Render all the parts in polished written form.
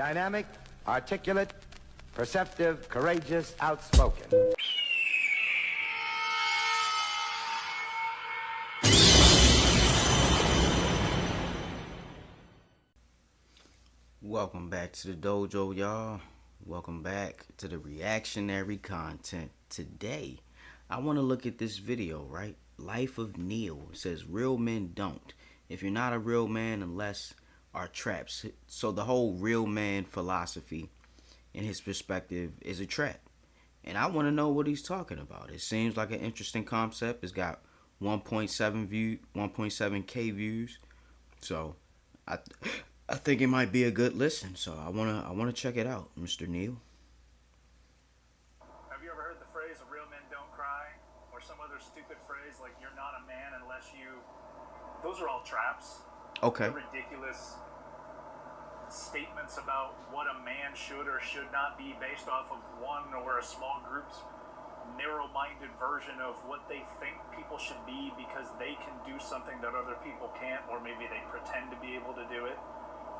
Dynamic, articulate, perceptive, courageous, outspoken. Welcome back to the dojo, y'all. Welcome back to the reactionary content. Today, I want to look at this video, right? Life of Neil. It says, real men don't. If you're not a real man unless are traps. So the whole real man philosophy in his perspective is a trap. And I want to know what he's talking about. It seems like an interesting concept. It's got 1.7K views. So I think it might be a good listen. So I wanna check it out, Mr. Neil. Have you ever heard the phrase "real men don't cry" or some other stupid phrase like "you're not a man unless you"? Those are all traps. Okay. They're ridiculous statements about what a man should or should not be based off of one or a small group's narrow-minded version of what they think people should be because they can do something that other people can't, or maybe they pretend to be able to do it.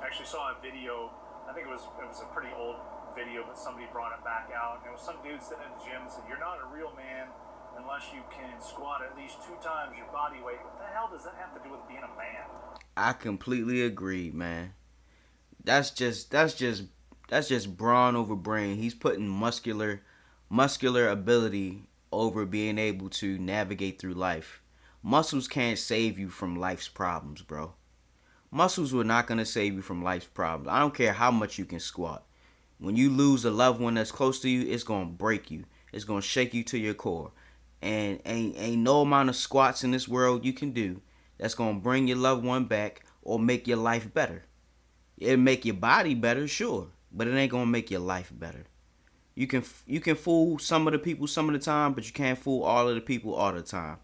I actually saw a video, I think it was a pretty old video, but somebody brought it back out, and it was some dude sitting in the gym and said, "You're not a real man unless you can squat at least 2 times your body weight." What the hell does that have to do with being a man? I completely agree, man. That's just brawn over brain. He's putting muscular ability over being able to navigate through life. Muscles can't save you from life's problems, bro. Muscles were not going to save you from life's problems. I don't care how much you can squat. When you lose a loved one that's close to you, it's going to break you. It's going to shake you to your core. And ain't no amount of squats in this world you can do that's going to bring your loved one back or make your life better. It'll make your body better, sure, but it ain't going to make your life better. You can fool some of the people some of the time, but you can't fool all of the people all the time.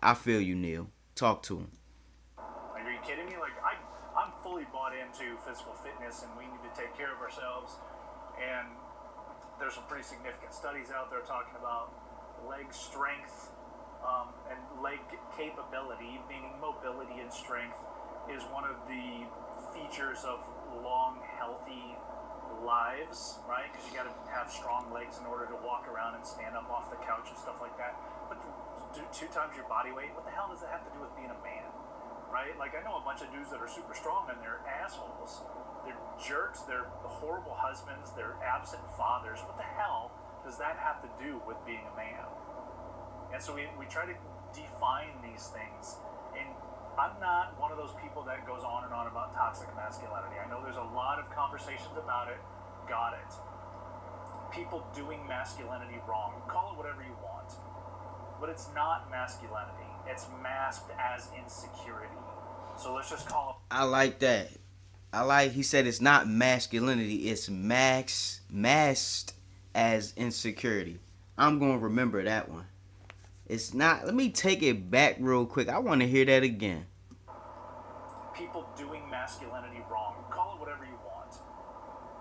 I feel you, Neil. Talk to him. Like, are you kidding me? Like, I'm fully bought into physical fitness, and we need to take care of ourselves. And there's some pretty significant studies out there talking about leg strength and leg capability, meaning mobility and strength, is one of the features of long, healthy lives, right? Because you got to have strong legs in order to walk around and stand up off the couch and stuff like that. But 2 times your body weight, what the hell does that have to do with being a man, right? Like, I know a bunch of dudes that are super strong and they're assholes. They're jerks. They're horrible husbands. They're absent fathers. What the hell does that have to do with being a man? And so we try to define these things. And I'm not one of those people that goes on and on about toxic masculinity. I know there's a lot of conversations about it. Got it. People doing masculinity wrong. Call it whatever you want. But it's not masculinity. It's masked as insecurity. So let's just call it... I like that. He said it's not masculinity. It's masked as insecurity. I'm going to remember that one. It's not... Let me take it back real quick. I want to hear that again. People doing masculinity wrong. Call it whatever you want.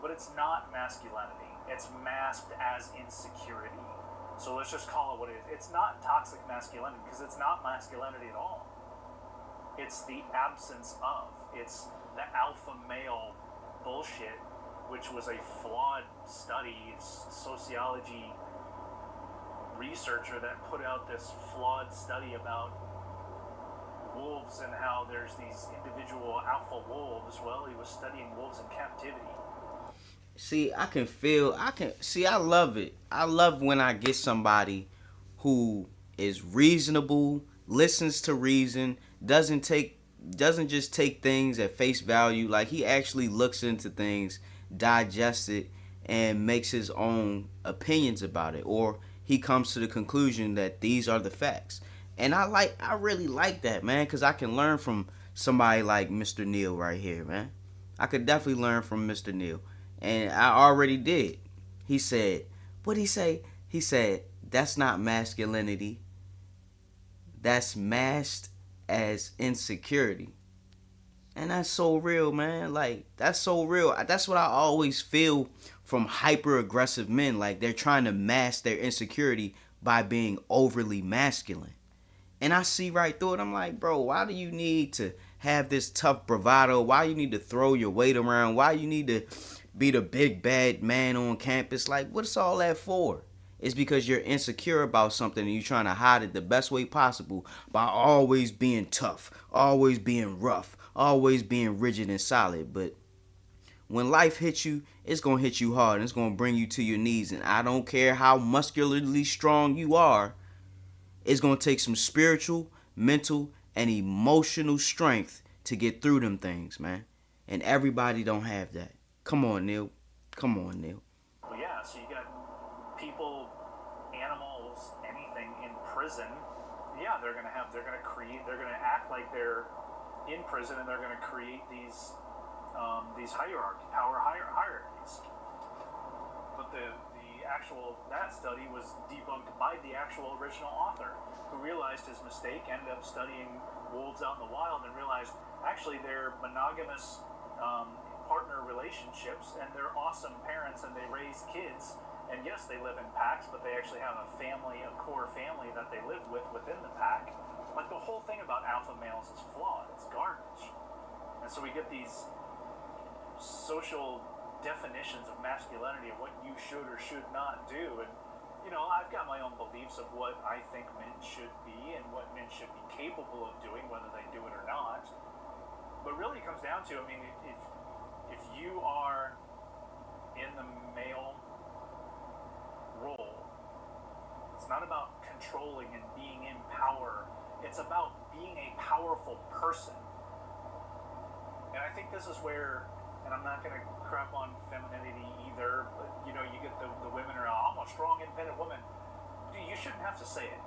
But it's not masculinity. It's masked as insecurity. So let's just call it what it is. It's not toxic masculinity because it's not masculinity at all. It's the absence of. It's the alpha male bullshit, which was a flawed study. Sociology researcher that put out this flawed study about wolves and how there's these individual alpha wolves. Well, he was studying wolves in captivity. See, I love it. I love when I get somebody who is reasonable, listens to reason, doesn't just take things at face value. Like, he actually looks into things, digests it, and makes his own opinions about it, or he comes to the conclusion that these are the facts. And I really like that, man, because I can learn from somebody like Mr. Neil right here, man. I could definitely learn from Mr. Neil. And I already did. He said, what'd he say? He said, that's not masculinity. That's masked as insecurity. And that's so real, man. Like, that's so real. That's what I always feel from hyper-aggressive men. Like, they're trying to mask their insecurity by being overly masculine. And I see right through it. I'm like, bro, why do you need to have this tough bravado? Why you need to throw your weight around? Why you need to be the big bad man on campus. Like, what's all that for? It's because you're insecure about something and you're trying to hide it the best way possible by always being tough, always being rough, always being rigid and solid. But when life hits you, it's going to hit you hard and it's going to bring you to your knees. And I don't care how muscularly strong you are, it's going to take some spiritual, mental, and emotional strength to get through them things, man. And everybody don't have that. Come on, Neil. Come on, Neil. Well, yeah, so you got people, animals, anything in prison. Yeah, they're going to act like they're in prison, and they're going to create these power hierarchies. But that study was debunked by the actual original author, who realized his mistake, ended up studying wolves out in the wild, and realized actually they're monogamous partner relationships, and they're awesome parents, and they raise kids. And yes, they live in packs, but they actually have a core family that they live with within the pack. Like, the whole thing about alpha males is flawed. It's garbage. And so we get these social definitions of masculinity and what you should or should not do. And, I've got my own beliefs of what I think men should be and what men should be capable of doing, whether they do it or not. But really it comes down to, if you are in the male role, it's not about controlling and being in power. It's about being a powerful person. And I think this is where, and I'm not going to crap on femininity either, but you get the women are, I'm a strong, independent woman. Dude, you shouldn't have to say it.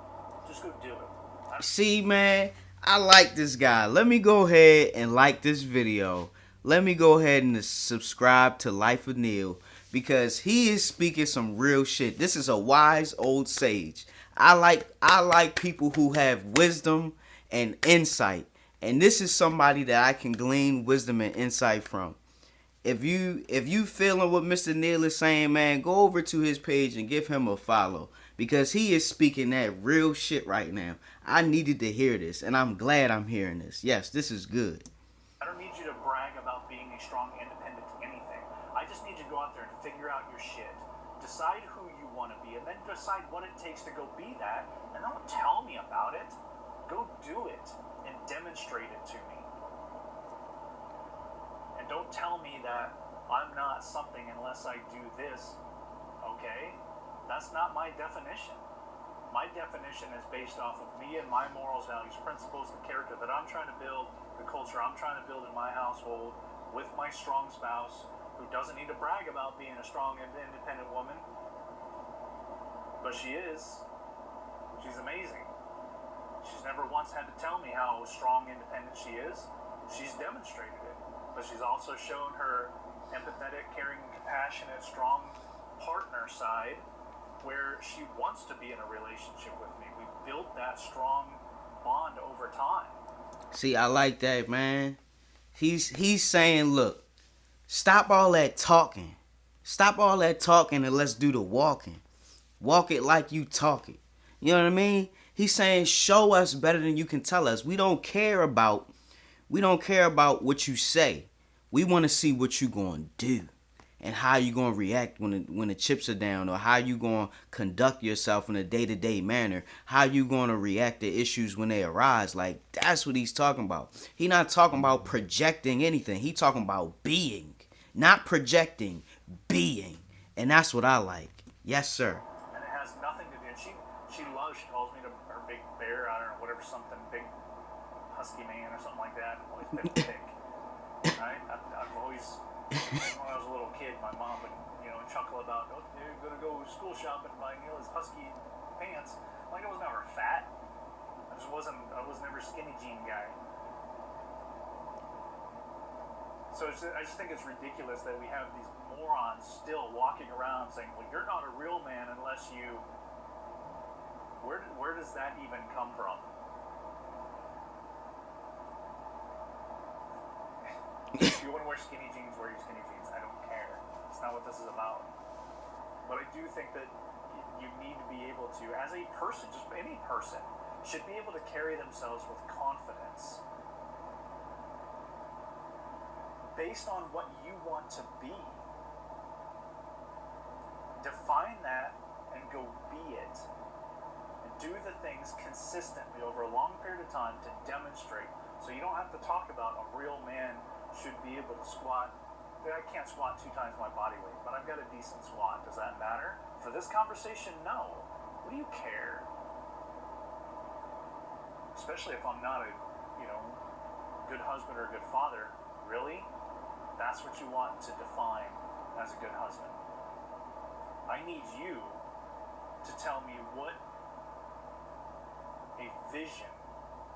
Just go do it. See, man, I like this guy. Let me go ahead and like this video. Let me go ahead and subscribe to Life of Neil, because he is speaking some real shit. This is a wise old sage. I like people who have wisdom and insight. And this is somebody that I can glean wisdom and insight from. If you feeling what Mr. Neil is saying, man, go over to his page and give him a follow, because he is speaking that real shit right now. I needed to hear this, and I'm glad I'm hearing this. Yes, this is good. I don't need you to brag about being a strong, independent anything. I just need you to go out there and figure out your shit. Decide who you want to be, and then decide what it takes to go be that. And don't tell me about it. Go do it and demonstrate it to me. And don't tell me that I'm not something unless I do this. Okay? That's not my definition. My definition is based off of me and my morals, values, principles, the character that I'm trying to build, the culture I'm trying to build in my household, with my strong spouse, who doesn't need to brag about being a strong and independent woman. But she is. She's amazing. She's never once had to tell me how strong, independent she is. She's demonstrated it. But she's also shown her empathetic, caring, compassionate, strong partner side, where she wants to be in a relationship with me. We built that strong bond over time. See, I like that, man. He's saying, look, stop all that talking. Stop all that talking and let's do the walking. Walk it like you talk it. You know what I mean? He's saying, show us better than you can tell us. We don't care about what you say. We want to see what you going to do and how you going to react when the chips are down, or how you going to conduct yourself in a day-to-day manner, how you going to react to issues when they arise. Like, that's what he's talking about. He's not talking about projecting anything. He's talking about being, not projecting, being. And that's what I like. Yes, sir. And it has nothing to do. She calls me her big bear, I don't know, whatever, something big husky man or something like that. I've always been thick. Right? I've always, when I was a little kid, my mom would, chuckle about, oh, you're going to go school shopping and buy Neil's husky pants. Like, I was never fat. I was never a skinny jean guy. So I just think it's ridiculous that we have these morons still walking around saying, well, you're not a real man unless you... Where does that even come from? If you want to wear skinny jeans, wear your skinny jeans. I don't care. It's not what this is about. But I do think that you need to be able to, as a person, just any person, should be able to carry themselves with confidence based on what you want to be. do the things consistently over a long period of time to demonstrate. So you don't have to talk about a real man should be able to squat. I can't squat 2 times my body weight, but I've got a decent squat. Does that matter? For this conversation, no. What do you care? Especially if I'm not a, good husband or a good father. Really? That's what you want to define as a good husband. I need you to tell me what a vision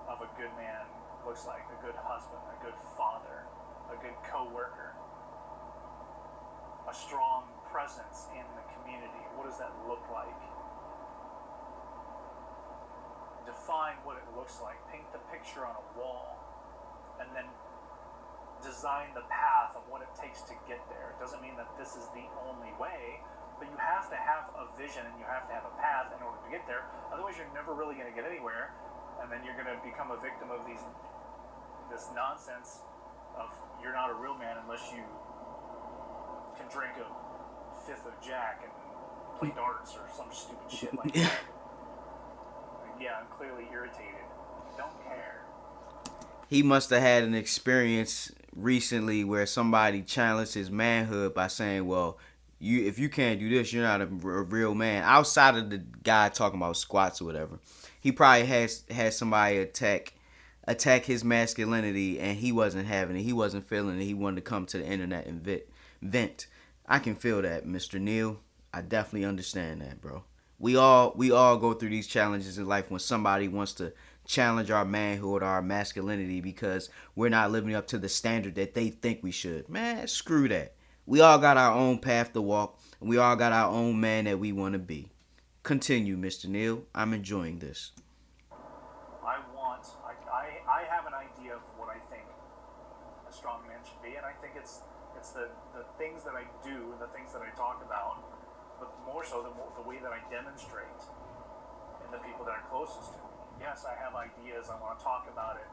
of a good man looks like, a good husband, a good father, a good co-worker, a strong presence in the community. What does that look like? Define what it looks like. Paint the picture on a wall, and then design the path of what it takes to get there. It doesn't mean that this is the only way, but you have to have a vision and you have to have a path in order to get there. Otherwise, you're never really going to get anywhere, and then you're going to become a victim of this nonsense of you're not a real man unless you can drink a fifth of Jack and play darts or some stupid shit like that. Yeah, I'm clearly irritated. Don't care. He must have had an experience recently where somebody challenged his manhood by saying, well, if you can't do this, you're not a real man. Outside of the guy talking about squats or whatever, he probably had somebody attack his masculinity, and he wasn't having it. He wasn't feeling it. He wanted to come to the internet and vent. I can feel that, Mr. Neil. I definitely understand that, bro. We all go through these challenges in life when somebody wants to challenge our manhood or our masculinity because we're not living up to the standard that they think we should. Man, screw that. We all got our own path to walk, and we all got our own man that we want to be. Continue, Mr. Neil. I'm enjoying this. I have an idea of what I think a strong man should be, and I think it's the things that I do, the things that I talk about, but more so the way that I demonstrate in the people that are closest to me. Yes, I have ideas. I want to talk about it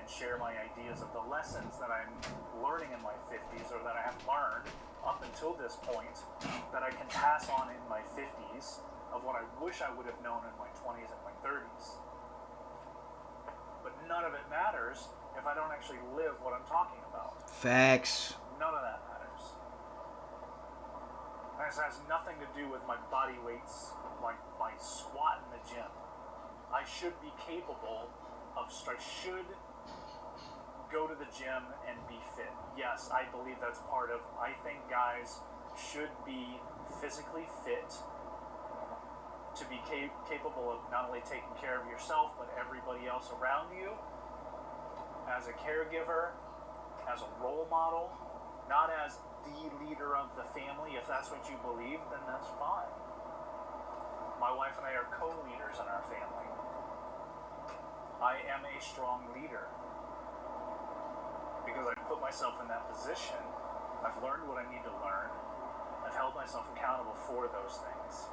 and share my ideas of the lessons that I'm learning in my 50s or that I have learned up until this point that I can pass on in my 50s of what I wish I would have known in my 20s and my 30s. But none of it matters if I don't actually live what I'm talking about. Facts. None of that matters. This has nothing to do with my body weights, my squat in the gym. I should be capable of, I should go to the gym and be fit. Yes, I believe that's part of, I think guys should be physically fit to be capable of not only taking care of yourself, but everybody else around you, as a caregiver, as a role model, not as the leader of the family. If that's what you believe, then that's fine. My wife and I are co-leaders in our family. I am a strong leader because I put myself in that position. I've learned what I need to learn. I've held myself accountable for those things.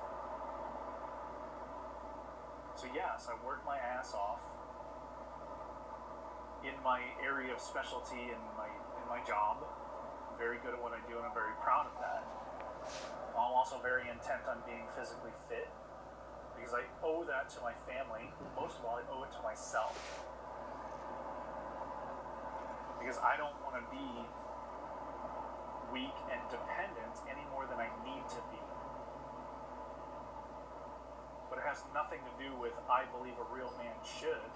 So yes, I work my ass off in my area of specialty in my job. I'm very good at what I do, and I'm very proud of that. I'm also very intent on being physically fit because I owe that to my family. Most of all, I owe it to myself because I don't want to be weak and dependent any more than I need to be. But it has nothing to do with I believe a real man should.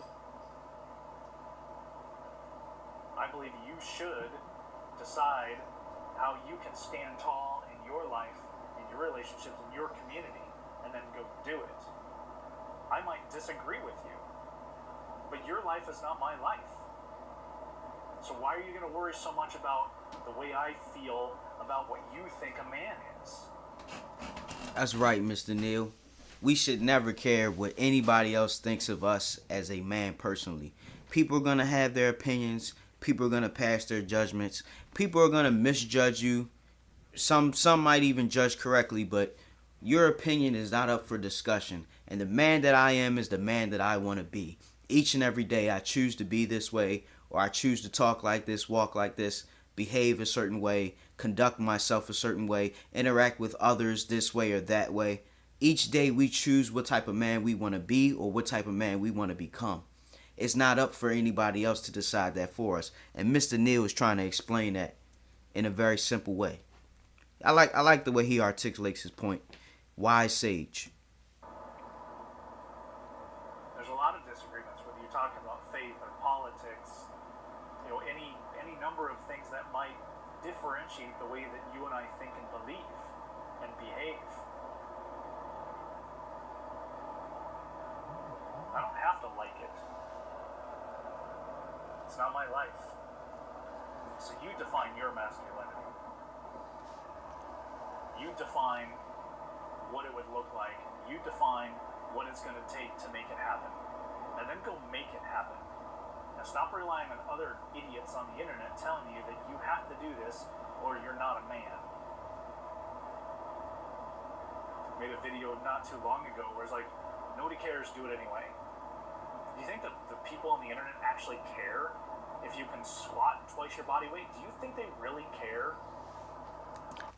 I believe you should decide how you can stand tall in your life, in your relationships, in your community, and then go do it. I might disagree with you, but your life is not my life. So why are you going to worry so much about the way I feel about what you think a man is? That's right, Mr. Neil. We should never care what anybody else thinks of us as a man personally. People are going to have their opinions. People are going to pass their judgments. People are going to misjudge you. Some might even judge correctly, but your opinion is not up for discussion. And the man that I am is the man that I want to be. Each and every day I choose to be this way, or I choose to talk like this, walk like this, behave a certain way, conduct myself a certain way, interact with others this way or that way. Each day we choose what type of man we want to be or what type of man we want to become. It's not up for anybody else to decide that for us. And Mr. Neal is trying to explain that in a very simple way. I like the way he articulates his point. Wise sage. There's a lot of disagreements whether you're talking about faith or politics, any number of things that might differentiate the way that you and I think and believe and behave. I don't have to like it. It's not my life. So you define your masculinity. You define what it would look like. You define what it's going to take to make it happen. And then go make it happen. Now stop relying on other idiots on the internet telling you that you have to do this or you're not a man. Made a video not too long ago where it's like, nobody cares, do it anyway. Do you think that the people on the internet actually care if you can squat twice your body weight? Do you think they really care?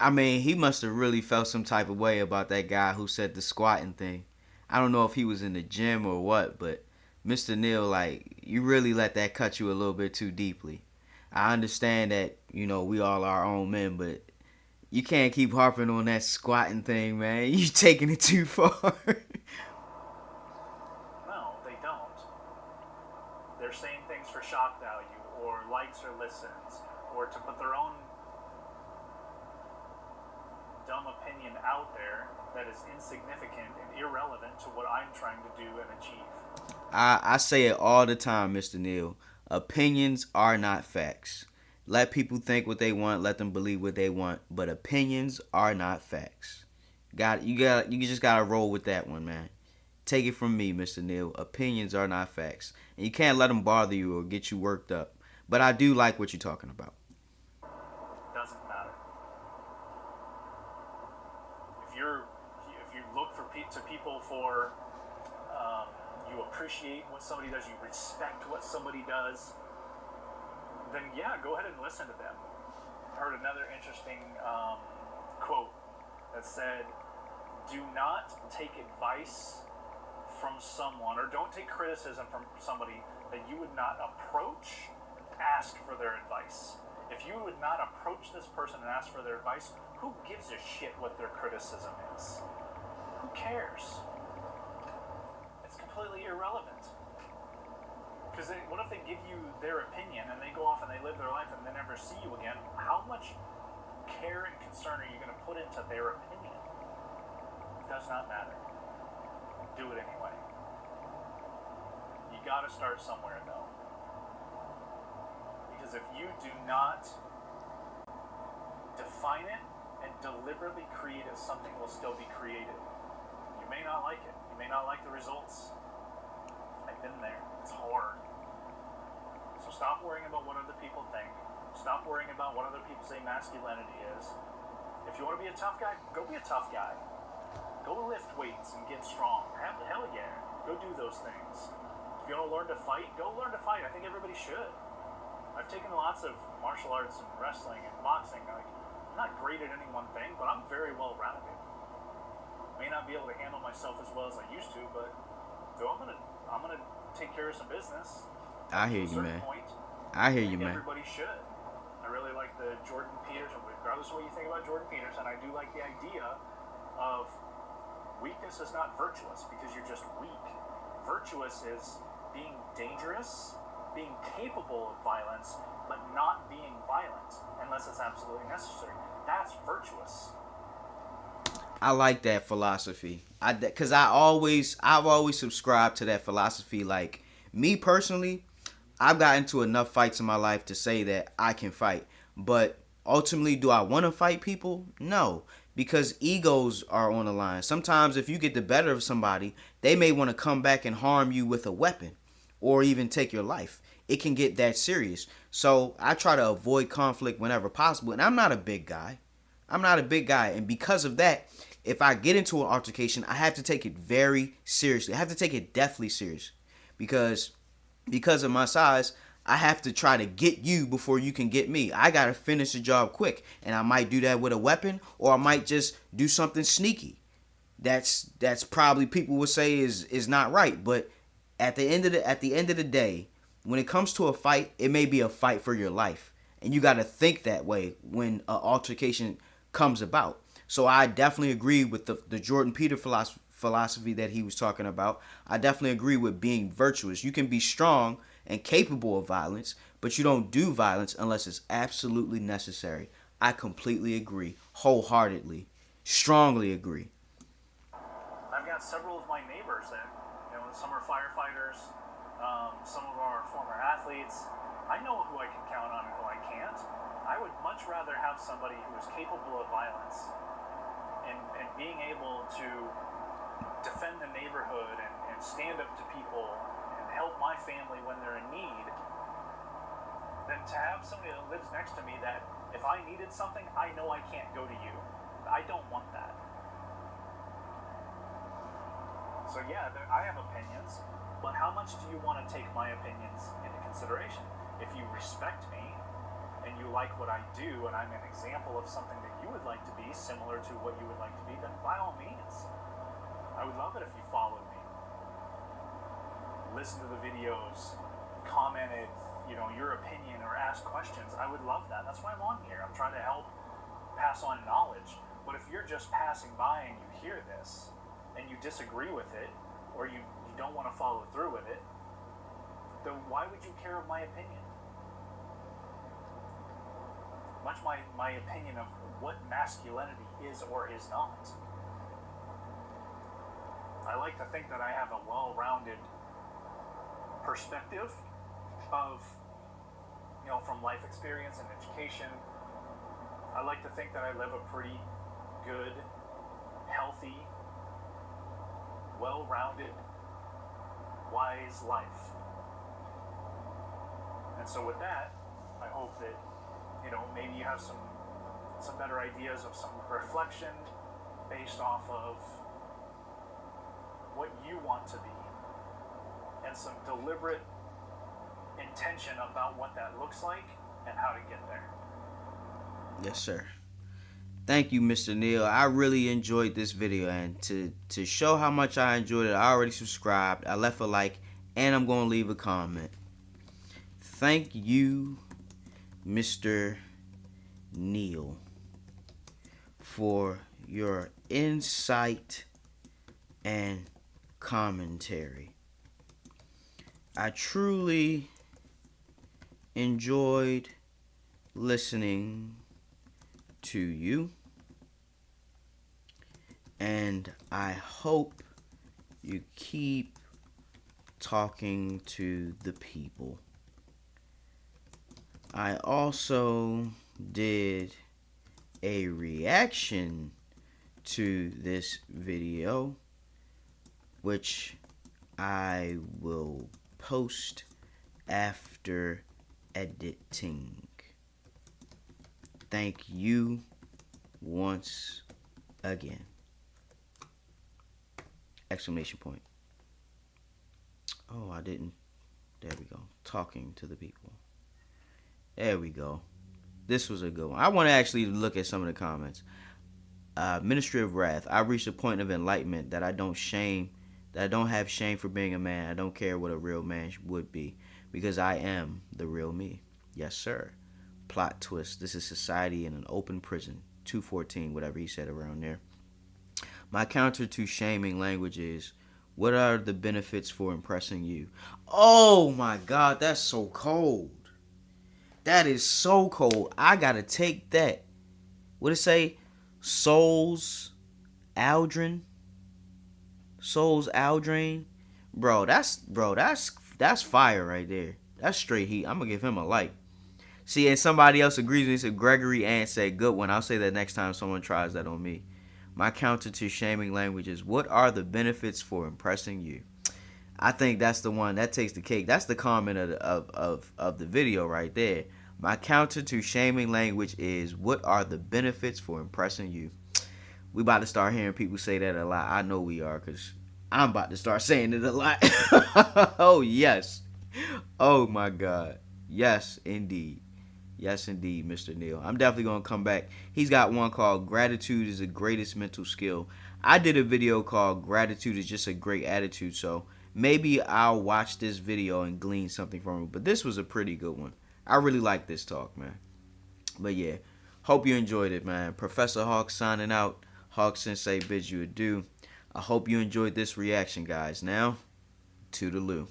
I mean, he must have really felt some type of way about that guy who said the squatting thing. I don't know if he was in the gym or what, but Mr. Neal, like, you really let that cut you a little bit too deeply. I understand that, we all are our own men, but you can't keep harping on that squatting thing, man. You taking it too far. No, they don't. They're saying things for shock value or likes or listens or to put their own dumb opinion out there that is insignificant and irrelevant to what I'm trying to do and achieve. I say it all the time, Mr. Neal. Opinions are not facts. Let people think what they want, let them believe what they want, but opinions are not facts. You just gotta roll with that one, man. Take it from me, Mr. Neal. Opinions are not facts. And you can't let them bother you or get you worked up. But I do like what you're talking about. Doesn't matter. If you look to people for you appreciate what somebody does, you respect what somebody does, then yeah, go ahead and listen to them. I heard another interesting quote that said, do not take advice from someone, or don't take criticism from somebody that you would not ask for their advice. If you would not approach this person and ask for their advice, who gives a shit what their criticism is? Who cares? It's completely irrelevant. Because what if they give you their opinion and they go off and they live their life and they never see you again? How much care and concern are you going to put into their opinion? It does not matter. Do it anyway. You got to start somewhere, though. Because if you do not define it and deliberately create it, something will still be created. You may not like it. You may not like the results. I've been there. It's hard. So stop worrying about what other people think. Stop worrying about what other people say masculinity is. If you want to be a tough guy, go be a tough guy. Go lift weights and get strong. Hell yeah. Go do those things. If you want to learn to fight, go learn to fight. I think everybody should. I've taken lots of martial arts and wrestling and boxing. I'm not great at any one thing, but I'm very well rounded. May not be able to handle myself as well as I used to, but I'm gonna take care of some business. I hear you, man. Point, I hear you, man. Everybody should. I really like the Jordan Peterson, regardless of what you think about Jordan Peterson, I do like the idea of weakness is not virtuous because you're just weak. Virtuous is being dangerous, being capable of violence, but not being violent unless it's absolutely necessary. That's virtuous. I like that philosophy. Because I've always subscribed to that philosophy. Like, me personally, I've got into enough fights in my life to say that I can fight. But ultimately, do I want to fight people? No. Because egos are on the line. Sometimes if you get the better of somebody, they may want to come back and harm you with a weapon or even take your life. It can get that serious. So I try to avoid conflict whenever possible. And I'm not a big guy. And because of that, if I get into an altercation, I have to take it very seriously. I have to take it deathly serious. Because of my size, I have to try to get you before you can get me. I got to finish the job quick. And I might do that with a weapon, or I might just do something sneaky. that's probably people would say is not right. But at the end of the day, when it comes to a fight, it may be a fight for your life, and you got to think that way when an altercation comes about. So I definitely agree with the Jordan Peter philosophy that he was talking about. I definitely agree with being virtuous. You can be strong and capable of violence, but you don't do violence unless it's absolutely necessary. I completely agree, wholeheartedly, strongly agree. I've got several of my neighbors that, some are firefighters, some of our former athletes. I know who I can count on and who I can't. I would much rather have somebody who is capable of violence and being able to defend the neighborhood and stand up to people and help my family when they're in need than to have somebody that lives next to me that if I needed something, I know I can't go to you. I don't want that. So yeah, I have opinions, but how much do you want to take my opinions into consideration? If you respect me and you like what I do and I'm an example of something that you would like to be, similar to what you would like to be, then by all means, I would love it if you followed me, listened to the videos, commented, your opinion or asked questions. I would love that. That's why I'm on here. I'm trying to help pass on knowledge. But if you're just passing by and you hear this and you disagree with it, or you don't want to follow through with it, then why would you care of my opinion? Much my opinion of what masculinity is or is not. I like to think that I have a well-rounded perspective of, from life experience and education. I like to think that I live a pretty good, healthy, well-rounded, wise life. And so with that, I hope that, maybe you have some better ideas of some reflection based off of what you want to be and some deliberate intention about what that looks like and how to get there. Yes, sir. Thank you, Mr. Neal. I really enjoyed this video, and to show how much I enjoyed it, I already subscribed, I left a like, and I'm going to leave a comment. Thank you, Mr. Neal, for your insight and commentary. I truly enjoyed listening to you, and I hope you keep talking to the people. I also did a reaction to this video, which I will post after editing. Thank you once again. Exclamation point. Oh, I didn't. There we go. Talking to the people. There we go. This was a good one. I want to actually look at some of the comments. Ministry of Wrath. I reached a point of enlightenment that I don't have shame for being a man. I don't care what a real man would be, because I am the real me. Yes, sir. Plot twist. This is society in an open prison. 214, whatever he said around there. My counter to shaming language is, what are the benefits for impressing you? Oh my God, that's so cold. That is so cold. I gotta take that. What it say? Souls Aldrin. Bro, that's fire right there. That's straight heat. I'm gonna give him a like. See, and somebody else agrees with me. Said Gregory Ant said, good one. I'll say that next time someone tries that on me. My counter to shaming language is, what are the benefits for impressing you? I think that's the one that takes the cake. That's the comment of the video right there. My counter to shaming language is, what are the benefits for impressing you? We about to start hearing people say that a lot. I know we are, because I'm about to start saying it a lot. Oh, yes. Oh, my God. Yes, indeed. Yes, indeed, Mr. Neil. I'm definitely going to come back. He's got one called Gratitude is the Greatest Mental Skill. I did a video called Gratitude is Just a Great Attitude, so maybe I'll watch this video and glean something from it. But this was a pretty good one. I really like this talk, man. But yeah, hope you enjoyed it, man. Professor Hawk signing out. Hawk Sensei bids you adieu. I hope you enjoyed this reaction, guys. Now, toodaloo.